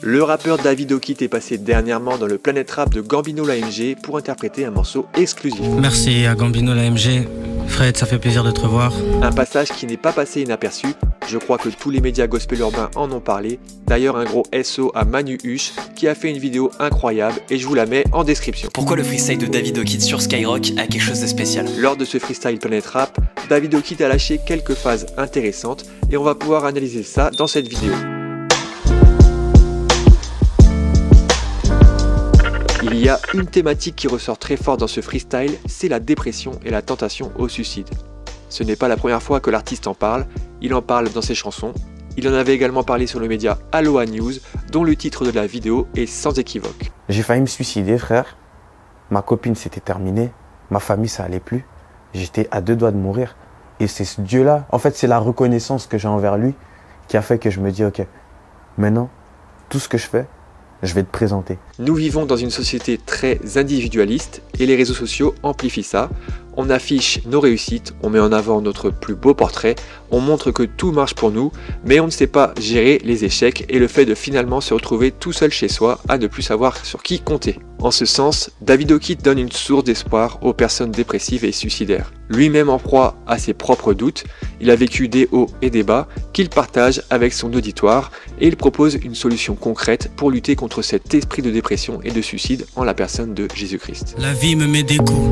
Le rappeur David Ockit est passé dernièrement dans le Planet Rap de Gambino l'AMG pour interpréter un morceau exclusif. Merci à Gambino l'AMG. Fred, ça fait plaisir de te revoir. Un passage qui n'est pas passé inaperçu, je crois que tous les médias gospel urbains en ont parlé. D'ailleurs un gros SO à Manu Huche qui a fait une vidéo incroyable et je vous la mets en description. Pourquoi le freestyle de David Ockit sur Skyrock a quelque chose de spécial? Lors de ce freestyle Planet Rap, David Ockit a lâché quelques phases intéressantes et on va pouvoir analyser ça dans cette vidéo. Il y a une thématique qui ressort très fort dans ce freestyle, c'est la dépression et la tentation au suicide. Ce n'est pas la première fois que l'artiste en parle, il en parle dans ses chansons. Il en avait également parlé sur le média Aloha News, dont le titre de la vidéo est sans équivoque. J'ai failli me suicider, frère. Ma copine s'était terminée, ma famille ça allait plus. J'étais à 2 doigts de mourir. Et c'est ce Dieu-là, en fait c'est la reconnaissance que j'ai envers lui qui a fait que je me dis ok, maintenant tout ce que je fais, je vais te présenter. Nous vivons dans une société très individualiste et les réseaux sociaux amplifient ça. On affiche nos réussites, on met en avant notre plus beau portrait, on montre que tout marche pour nous, mais on ne sait pas gérer les échecs et le fait de finalement se retrouver tout seul chez soi à ne plus savoir sur qui compter. En ce sens, David Ockit donne une source d'espoir aux personnes dépressives et suicidaires. Lui-même en proie à ses propres doutes, il a vécu des hauts et des bas qu'il partage avec son auditoire et il propose une solution concrète pour lutter contre cet esprit de dépression et de suicide en la personne de Jésus-Christ. La vie me met des coups,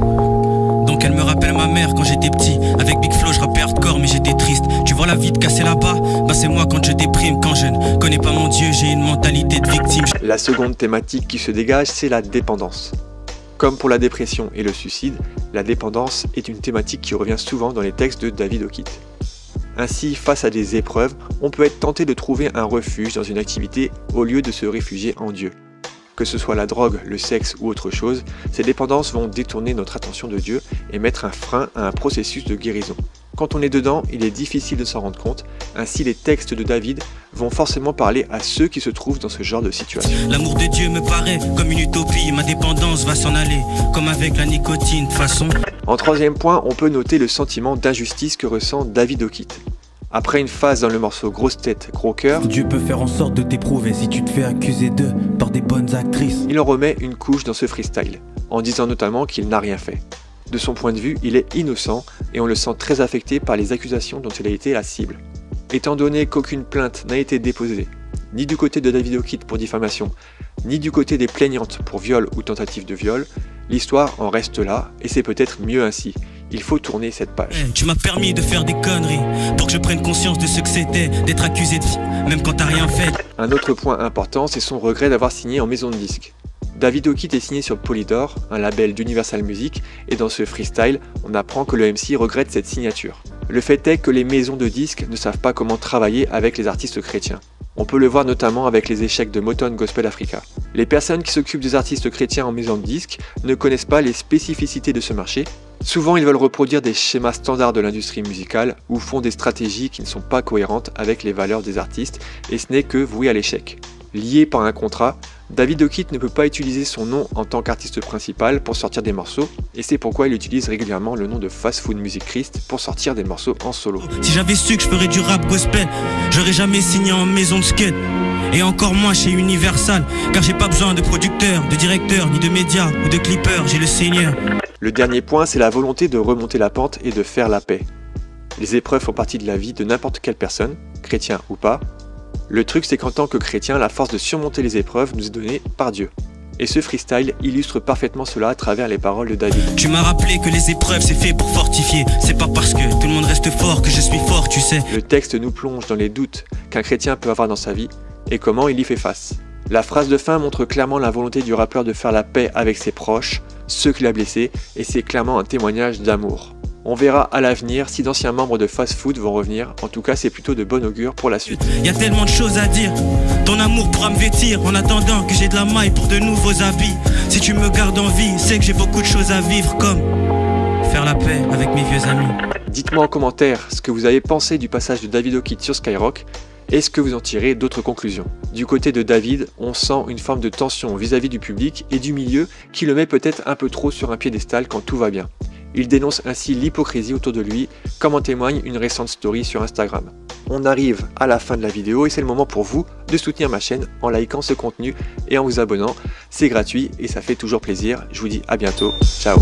donc elle me rappelle ma mère quand j'étais petit. Avec Big Flo je rappais hardcore mais j'étais triste. Tu vois la vie de casser là-bas, bah c'est moi quand je déprime. Quand je ne connais pas mon Dieu, j'ai une mentalité de victime. La seconde thématique qui se dégage, c'est la dépendance. Comme pour la dépression et le suicide, la dépendance est une thématique qui revient souvent dans les textes de David Ockit. Ainsi, face à des épreuves, on peut être tenté de trouver un refuge dans une activité au lieu de se réfugier en Dieu. Que ce soit la drogue, le sexe ou autre chose, ces dépendances vont détourner notre attention de Dieu et mettre un frein à un processus de guérison. Quand on est dedans, il est difficile de s'en rendre compte, ainsi les textes de David vont forcément parler à ceux qui se trouvent dans ce genre de situation. L'amour de Dieu me paraît comme une utopie, ma dépendance va s'en aller, comme avec la nicotine, de façon. En troisième point, on peut noter le sentiment d'injustice que ressent David Ockit. Après une phase dans le morceau Grosse tête, gros cœur, Dieu peut faire en sorte de t'éprouver si tu te fais accuser d'eux par des bonnes actrices. Il en remet une couche dans ce freestyle, en disant notamment qu'il n'a rien fait. De son point de vue, il est innocent et on le sent très affecté par les accusations dont il a été la cible. Étant donné qu'aucune plainte n'a été déposée, ni du côté de David Ockit pour diffamation, ni du côté des plaignantes pour viol ou tentative de viol, l'histoire en reste là et c'est peut-être mieux ainsi. Il faut tourner cette page. Tu m'as permis de faire des conneries pour que je prenne conscience de ce que c'était d'être accusé de vie, même quand t'as rien fait. Un autre point important, c'est son regret d'avoir signé en maison de disque. David Ockit est signé sur Polydor, un label d'Universal Music, et dans ce freestyle, on apprend que le MC regrette cette signature. Le fait est que les maisons de disques ne savent pas comment travailler avec les artistes chrétiens. On peut le voir notamment avec les échecs de Motown Gospel Africa. Les personnes qui s'occupent des artistes chrétiens en maison de disques ne connaissent pas les spécificités de ce marché. Souvent, ils veulent reproduire des schémas standards de l'industrie musicale ou font des stratégies qui ne sont pas cohérentes avec les valeurs des artistes et ce n'est que voué à l'échec. Lié par un contrat, David Ockit ne peut pas utiliser son nom en tant qu'artiste principal pour sortir des morceaux et c'est pourquoi il utilise régulièrement le nom de Fast Food Music Christ pour sortir des morceaux en solo. Si j'avais su que je ferais du rap gospel, j'aurais jamais signé en maison de skate. Et encore moins chez Universal, car j'ai pas besoin de producteurs, de directeurs, ni de médias ou de clippers, j'ai le Seigneur. Le dernier point, c'est la volonté de remonter la pente et de faire la paix. Les épreuves font partie de la vie de n'importe quelle personne, chrétien ou pas. Le truc, c'est qu'en tant que chrétien, la force de surmonter les épreuves nous est donnée par Dieu. Et ce freestyle illustre parfaitement cela à travers les paroles de David. Tu m'as rappelé que les épreuves c'est fait pour fortifier. C'est pas parce que tout le monde reste fort que je suis fort, tu sais. Le texte nous plonge dans les doutes qu'un chrétien peut avoir dans sa vie et comment il y fait face. La phrase de fin montre clairement la volonté du rappeur de faire la paix avec ses proches, ceux qu'il a blessés, et c'est clairement un témoignage d'amour. On verra à l'avenir si d'anciens membres de Fast Food vont revenir, en tout cas c'est plutôt de bon augure pour la suite. Y a tellement de choses à dire, ton amour pourra me vêtir en attendant que j'ai de la maille pour de nouveaux habits. Si tu me gardes en vie, c'est que j'ai beaucoup de choses à vivre comme faire la paix avec mes vieux amis. Dites-moi en commentaire ce que vous avez pensé du passage de David Ockit sur Skyrock. Est-ce que vous en tirez d'autres conclusions? Du côté de David, on sent une forme de tension vis-à-vis du public et du milieu qui le met peut-être un peu trop sur un piédestal quand tout va bien. Il dénonce ainsi l'hypocrisie autour de lui, comme en témoigne une récente story sur Instagram. On arrive à la fin de la vidéo et c'est le moment pour vous de soutenir ma chaîne en likant ce contenu et en vous abonnant. C'est gratuit et ça fait toujours plaisir. Je vous dis à bientôt. Ciao.